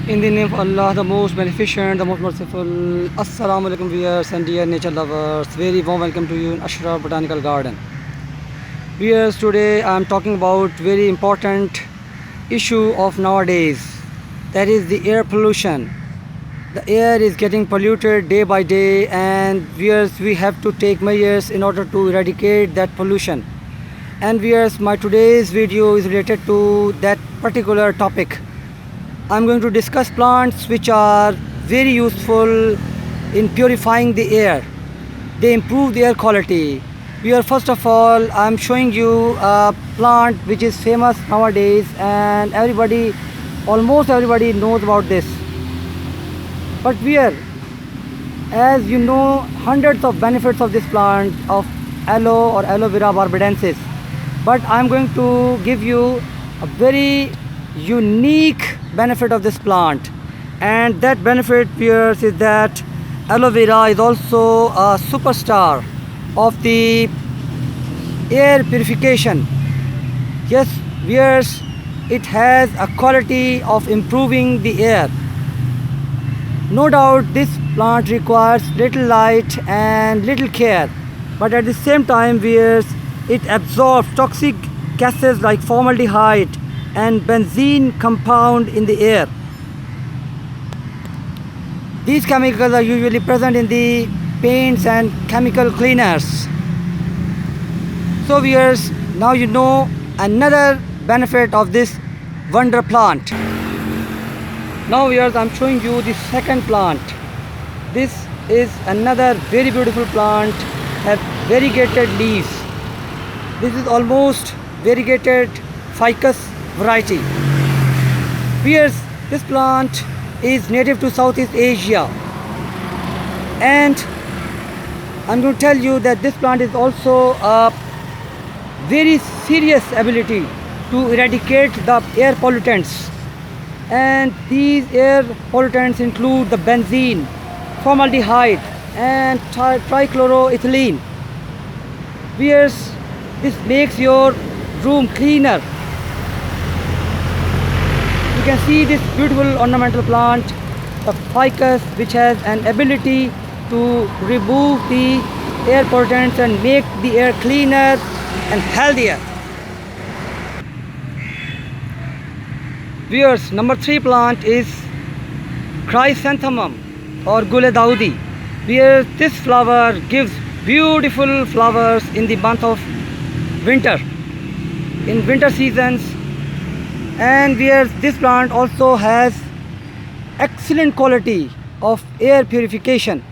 In the name of Allah, the most beneficent, the most merciful. Assalamu alaikum viewers and dear nature lovers. Very warm welcome to you in Ashraf Botanical Garden. Viewers, today I am talking about very important issue of nowadays. That is the air pollution. The air is getting polluted day by day, and viewers, we have to take measures in order to eradicate that pollution. And viewers, my today's video is related to that particular topic. I'm going to discuss plants which are very useful in purifying the air. They improve the air quality. First of all, I'm showing you a plant which is famous nowadays, and almost everybody knows about this. But as you know, hundreds of benefits of this plant of aloe or aloe vera barbadensis. But I'm going to give you a very unique benefit of this plant, and that benefit, viewers, is that aloe vera is also a superstar of the air purification. Yes, viewers, it has a quality of improving the air. No doubt this plant requires little light and little care, but at the same time, viewers, it absorbs toxic gases like formaldehyde and benzene compound in the air. These chemicals are usually present in the paints and chemical cleaners. So viewers, now you know another benefit of this wonder plant. Now viewers, I'm showing you the second plant. This is another very beautiful plant, has variegated leaves. This is almost variegated ficus variety. Viewers, this plant is native to Southeast Asia, and I'm going to tell you that this plant is also a very serious ability to eradicate the air pollutants, and these air pollutants include the benzene, formaldehyde and trichloroethylene. Viewers, this makes your room cleaner. You can see this beautiful ornamental plant, the ficus, which has an ability to remove the air pollutants and make the air cleaner and healthier. Viewers, number 3 plant is chrysanthemum or Gule Daudi. This flower gives beautiful flowers in the month of winter, in winter seasons. And this plant also has excellent quality of air purification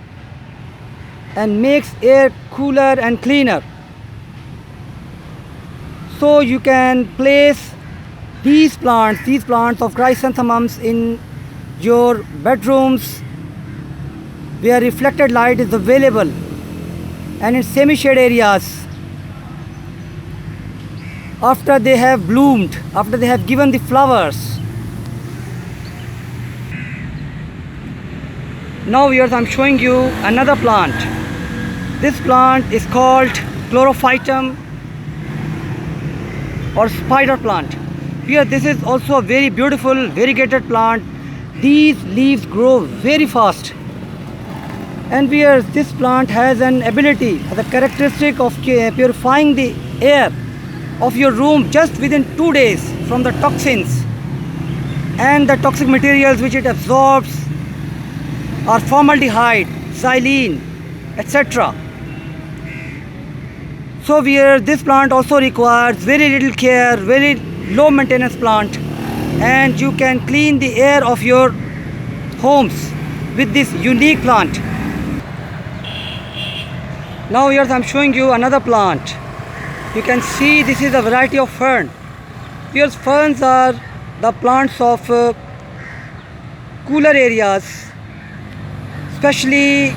and makes air cooler and cleaner. So you can place these plants of chrysanthemums in your bedrooms where reflected light is available, and in semi-shade areas. After they have bloomed, after they have given the flowers. Now viewers, I'm showing you another plant. This plant is called chlorophytum or spider plant. Here, this is also a very beautiful variegated plant. These leaves grow very fast, and viewers, this plant has an ability, the characteristic of purifying the air of your room just within 2 days from the toxins and the toxic materials which it absorbs are formaldehyde, xylene, etc. So this plant also requires very little care, very low maintenance plant, and you can clean the air of your homes with this unique plant. Now here I'm showing you another plant. You can see this is a variety of fern. Here ferns are the plants of cooler areas, especially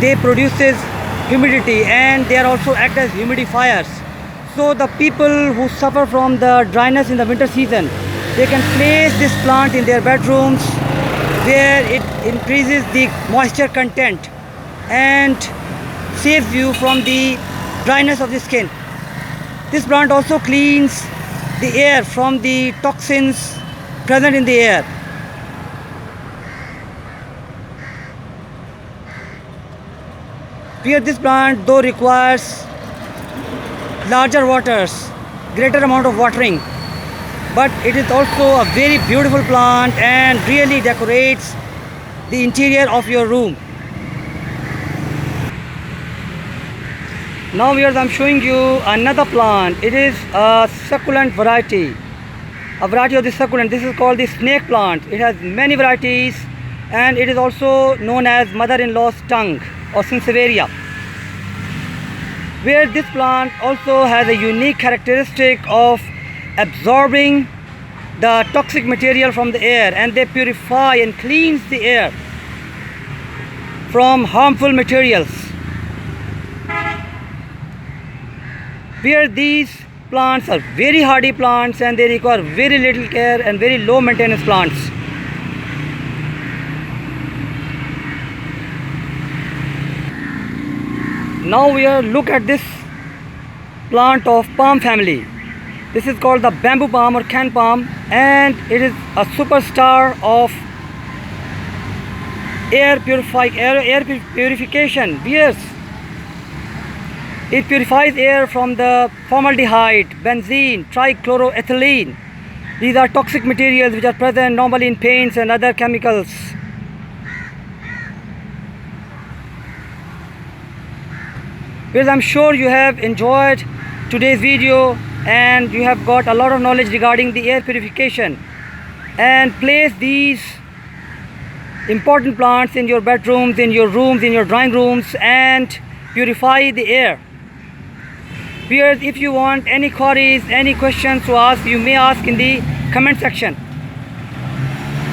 they produces humidity, and they are also act as humidifiers. So the people who suffer from the dryness in the winter season, they can place this plant in their bedrooms where it increases the moisture content and saves you from the dryness of the skin. This plant also cleans the air from the toxins present in the air. Where this plant though requires larger waters, greater amount of watering, but it is also a very beautiful plant and really decorates the interior of your room. Now viewers, I'm showing you another plant. It is a succulent variety. A variety of the succulent. This is called the snake plant. It has many varieties and it is also known as mother-in-law's tongue or Sansevieria. Where this plant also has a unique characteristic of absorbing the toxic material from the air, and they purify and cleanse the air from harmful materials. Where these plants are very hardy plants and they require very little care and very low maintenance plants. Now we are look at this plant of palm family. This is called the bamboo palm or can palm, and it is a superstar of air purification. Yes, it purifies air from the formaldehyde, benzene, trichloroethylene. These are toxic materials which are present normally in paints and other chemicals. Well, I'm sure you have enjoyed today's video and you have got a lot of knowledge regarding the air purification. And place these important plants in your bedrooms, in your rooms, in your drawing rooms, and purify the air. Viewers, if you want any queries, any questions to ask, you may ask in the comment section.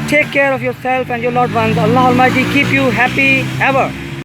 Take care of yourself and your loved ones. Allah Almighty keep you happy ever.